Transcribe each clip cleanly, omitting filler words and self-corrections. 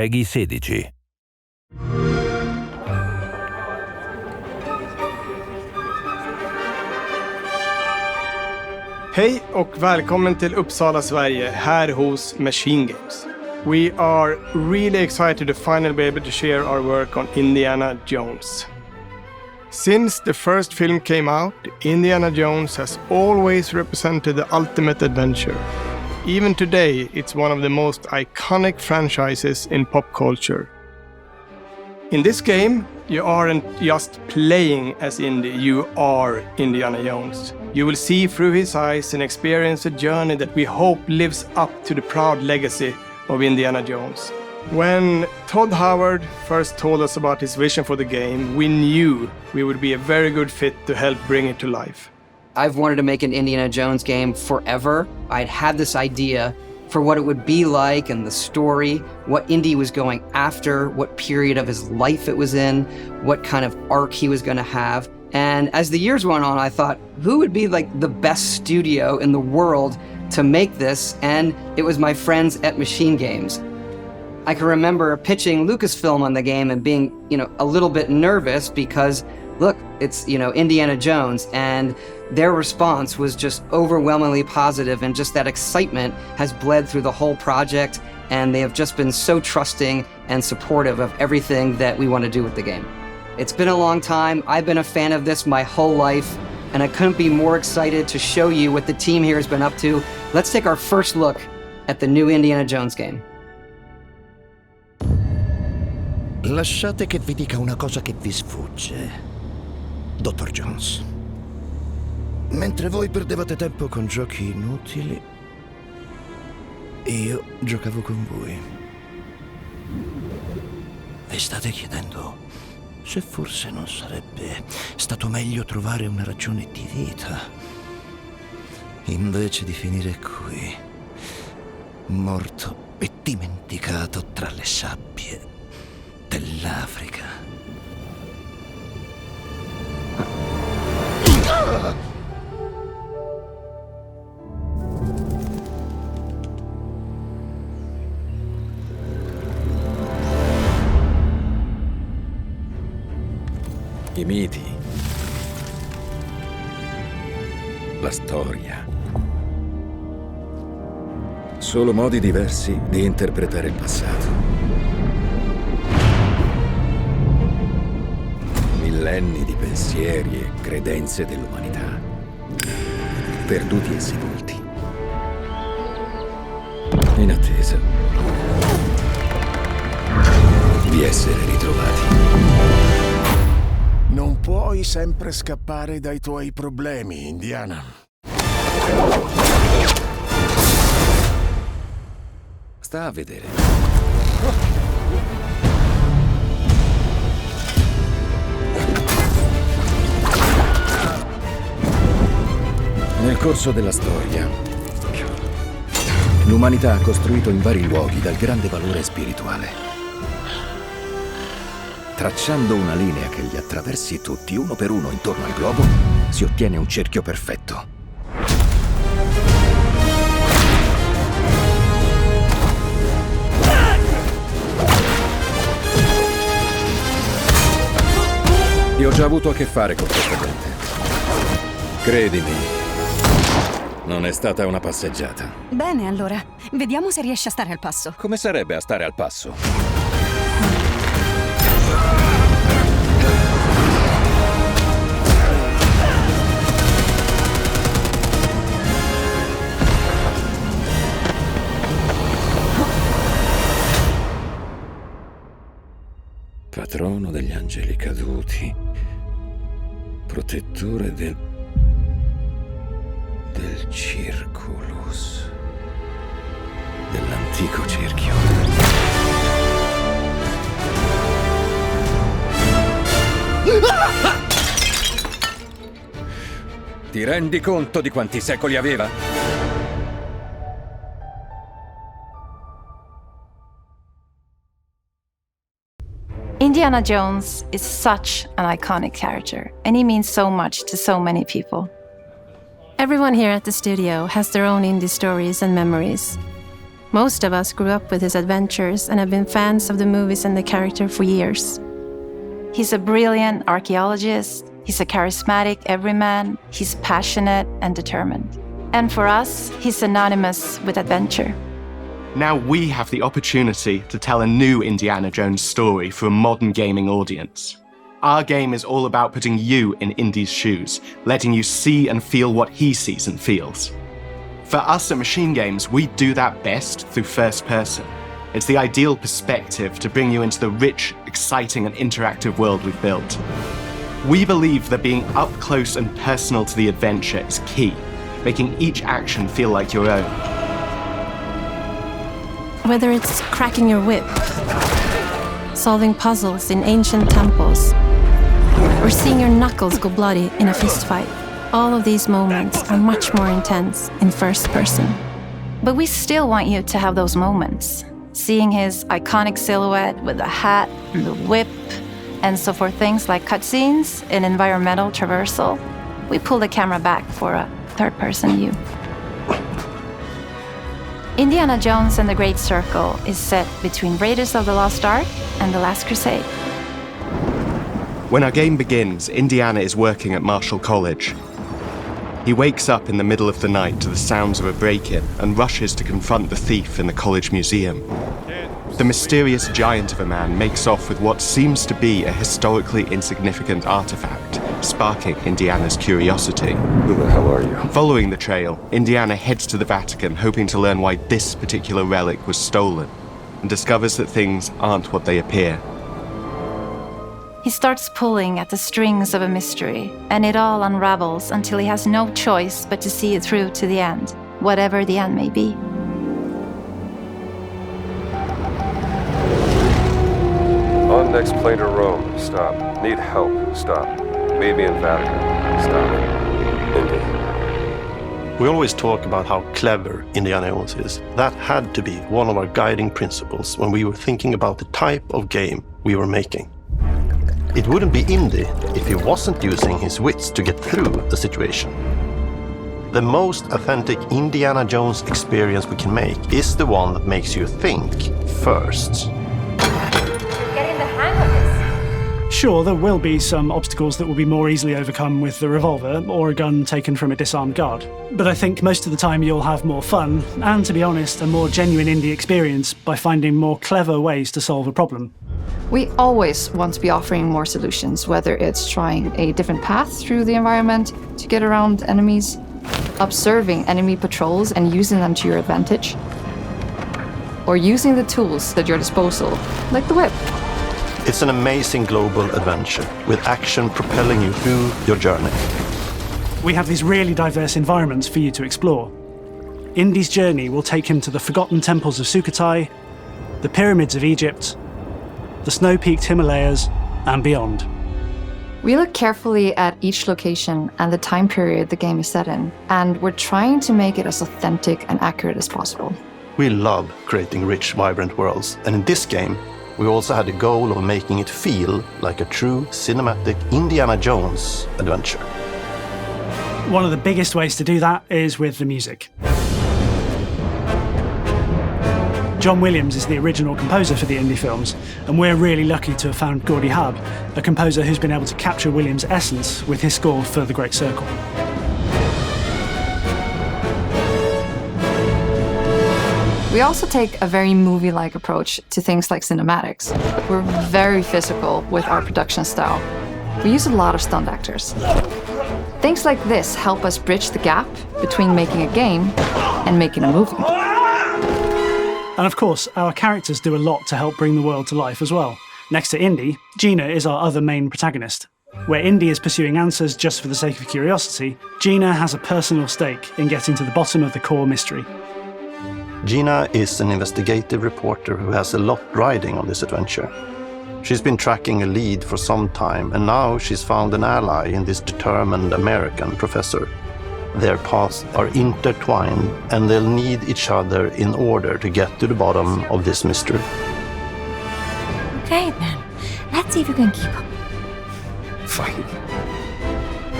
PEGI 16. Hej och välkommen till Uppsala, Sverige, här hos MachineGames. We are really excited to finally be able to share our work on Indiana Jones. Since the first film came out, Indiana Jones has always represented the ultimate adventure. Even today, it's one of the most iconic franchises in pop culture. In this game, you aren't just playing as Indy, you are Indiana Jones. You will see through his eyes and experience a journey that we hope lives up to the proud legacy of Indiana Jones. When Todd Howard first told us about his vision for the game, we knew we would be a very good fit to help bring it to life. I've wanted to make an Indiana Jones game forever. I'd had this idea for what it would be like and the story, what Indy was going after, what period of his life it was in, what kind of arc he was going to have. And as the years went on, I thought, who would be like the best studio in the world to make this? And it was my friends at MachineGames. I can remember pitching Lucasfilm on the game and being, a little bit nervous because, look, it's, Indiana Jones, and their response was just overwhelmingly positive, and just that excitement has bled through the whole project, and they have just been so trusting and supportive of everything that we want to do with the game. It's been a long time. I've been a fan of this my whole life, and I couldn't be more excited to show you what the team here has been up to. Let's take our first look at the new Indiana Jones game. Lasciate che vi dica una cosa che vi sfugge, Dottor Jones. Mentre voi perdevate tempo con giochi inutili, io giocavo con voi. Vi state chiedendo se forse non sarebbe stato meglio trovare una ragione di vita, invece di finire qui, morto e dimenticato tra le sabbie dell'Africa. I miti, la storia, solo modi diversi di interpretare il passato. Millenni di pensieri e credenze dell'umanità, perduti e sepolti, in attesa di essere ritrovati. Non puoi sempre scappare dai tuoi problemi, Indiana. Sta a vedere. Nel corso della storia, l'umanità ha costruito in vari luoghi dal grande valore spirituale. Tracciando una linea che li attraversi tutti, uno per uno, intorno al globo, si ottiene un cerchio perfetto. Io ho già avuto a che fare con questa gente. Credimi, non è stata una passeggiata. Bene, allora. Vediamo se riesci a stare al passo. Come sarebbe a stare al passo? Patrono degli angeli caduti, protettore del Circulus, dell'antico cerchio. Ti rendi conto di quanti secoli aveva? Indiana Jones is such an iconic character, and he means so much to so many people. Everyone here at the studio has their own indie stories and memories. Most of us grew up with his adventures and have been fans of the movies and the character for years. He's a brilliant archaeologist, he's a charismatic everyman, he's passionate and determined. And for us, he's synonymous with adventure. Now we have the opportunity to tell a new Indiana Jones story for a modern gaming audience. Our game is all about putting you in Indy's shoes, letting you see and feel what he sees and feels. For us at MachineGames, we do that best through first person. It's the ideal perspective to bring you into the rich, exciting and interactive world we've built. We believe that being up close and personal to the adventure is key, making each action feel like your own. Whether it's cracking your whip, solving puzzles in ancient temples, or seeing your knuckles go bloody in a fistfight, all of these moments are much more intense in first person. But we still want you to have those moments. Seeing his iconic silhouette with the hat and the whip. And so for things like cutscenes and environmental traversal, we pull the camera back for a third-person view. Indiana Jones and the Great Circle is set between Raiders of the Lost Ark and The Last Crusade. When our game begins, Indiana is working at Marshall College. He wakes up in the middle of the night to the sounds of a break-in and rushes to confront the thief in the college museum. The mysterious giant of a man makes off with what seems to be a historically insignificant artifact, sparking Indiana's curiosity. Who the hell are you? Following the trail, Indiana heads to the Vatican, hoping to learn why this particular relic was stolen, and discovers that things aren't what they appear. He starts pulling at the strings of a mystery, and it all unravels until he has no choice but to see it through to the end, whatever the end may be. On next plane to Rome, stop. Need help, stop. Meet me in Vatican, stop. Indy. We always talk about how clever Indiana Jones is. That had to be one of our guiding principles when we were thinking about the type of game we were making. It wouldn't be Indy if he wasn't using his wits to get through the situation. The most authentic Indiana Jones experience we can make is the one that makes you think first. Getting the hang of this. Sure, there will be some obstacles that will be more easily overcome with the revolver or a gun taken from a disarmed guard. But I think most of the time you'll have more fun, and to be honest, a more genuine indie experience by finding more clever ways to solve a problem. We always want to be offering more solutions, whether it's trying a different path through the environment to get around enemies, observing enemy patrols and using them to your advantage, or using the tools at your disposal, like the whip. It's an amazing global adventure, with action propelling you through your journey. We have these really diverse environments for you to explore. Indy's journey will take him to the forgotten temples of Sukhothai, the pyramids of Egypt, the snow-peaked Himalayas, and beyond. We look carefully at each location and the time period the game is set in, and we're trying to make it as authentic and accurate as possible. We love creating rich, vibrant worlds, and in this game, we also had the goal of making it feel like a true cinematic Indiana Jones adventure. One of the biggest ways to do that is with the music. John Williams is the original composer for the Indy films, and we're really lucky to have found Gordy Hub, a composer who's been able to capture Williams' essence with his score for The Great Circle. We also take a very movie-like approach to things like cinematics. We're very physical with our production style. We use a lot of stunt actors. Things like this help us bridge the gap between making a game and making a movie. And of course, our characters do a lot to help bring the world to life as well. Next to Indy, Gina is our other main protagonist. Where Indy is pursuing answers just for the sake of curiosity, Gina has a personal stake in getting to the bottom of the core mystery. Gina is an investigative reporter who has a lot riding on this adventure. She's been tracking a lead for some time, and now she's found an ally in this determined American professor. Their paths are intertwined, and they'll need each other in order to get to the bottom of this mystery. Okay then, let's see if you can keep up. Fight.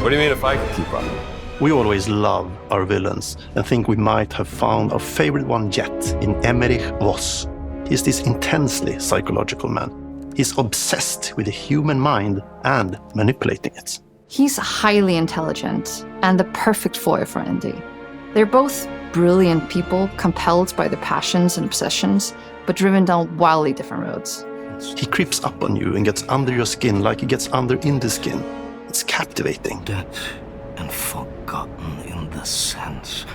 What do you mean if I can keep up? We always love our villains and think we might have found our favorite one yet in Emmerich Voss. He's this intensely psychological man. He's obsessed with the human mind and manipulating it. He's highly intelligent and the perfect foil for Indy. They're both brilliant people, compelled by their passions and obsessions, but driven down wildly different roads. He creeps up on you and gets under your skin like he gets under Indy's skin. It's captivating. Dead and forgotten in the sense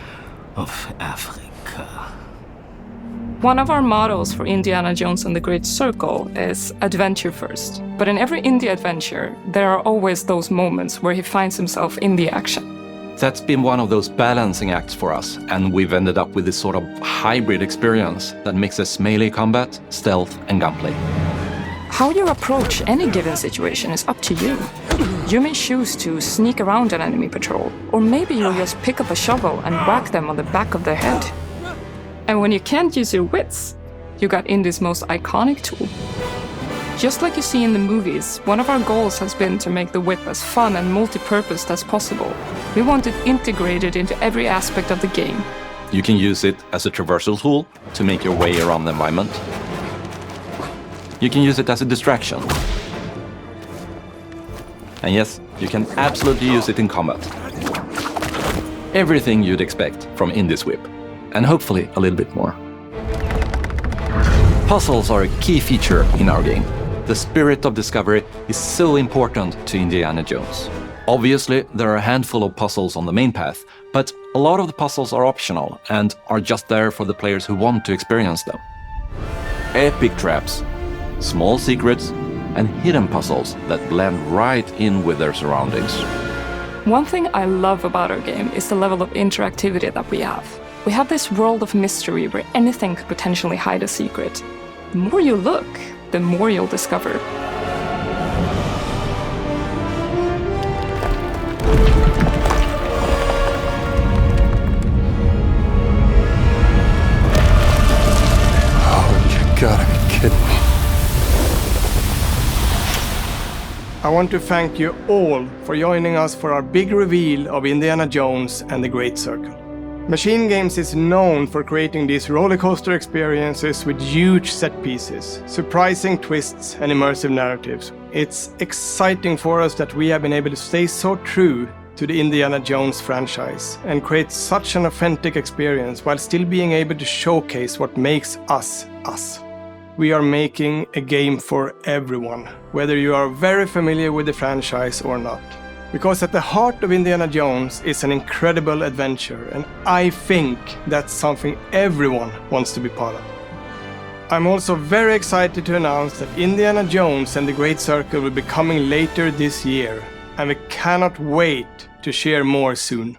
of Africa. One of our mottos for Indiana Jones and the Great Circle is adventure first. But in every Indy adventure, there are always those moments where he finds himself in the action. That's been one of those balancing acts for us, and we've ended up with this sort of hybrid experience that mixes melee combat, stealth, and gunplay. How you approach any given situation is up to you. You may choose to sneak around an enemy patrol, or maybe you'll just pick up a shovel and whack them on the back of their head. And when you can't use your wits, you got Indy's most iconic tool. Just like you see in the movies, one of our goals has been to make the whip as fun and multi-purposed as possible. We want it integrated into every aspect of the game. You can use it as a traversal tool to make your way around the environment. You can use it as a distraction. And yes, you can absolutely use it in combat. Everything you'd expect from Indy's whip, and hopefully a little bit more. Puzzles are a key feature in our game. The spirit of discovery is so important to Indiana Jones. Obviously, there are a handful of puzzles on the main path, but a lot of the puzzles are optional and are just there for the players who want to experience them. Epic traps, small secrets, and hidden puzzles that blend right in with their surroundings. One thing I love about our game is the level of interactivity that we have. We have this world of mystery where anything could potentially hide a secret. The more you look, the more you'll discover. Oh, you gotta be kidding me. I want to thank you all for joining us for our big reveal of Indiana Jones and the Great Circle. MachineGames is known for creating these rollercoaster experiences with huge set pieces, surprising twists, and immersive narratives. It's exciting for us that we have been able to stay so true to the Indiana Jones franchise and create such an authentic experience while still being able to showcase what makes us us. We are making a game for everyone, whether you are very familiar with the franchise or not. Because at the heart of Indiana Jones is an incredible adventure, and I think that's something everyone wants to be part of. I'm also very excited to announce that Indiana Jones and the Great Circle will be coming later this year, and we cannot wait to share more soon.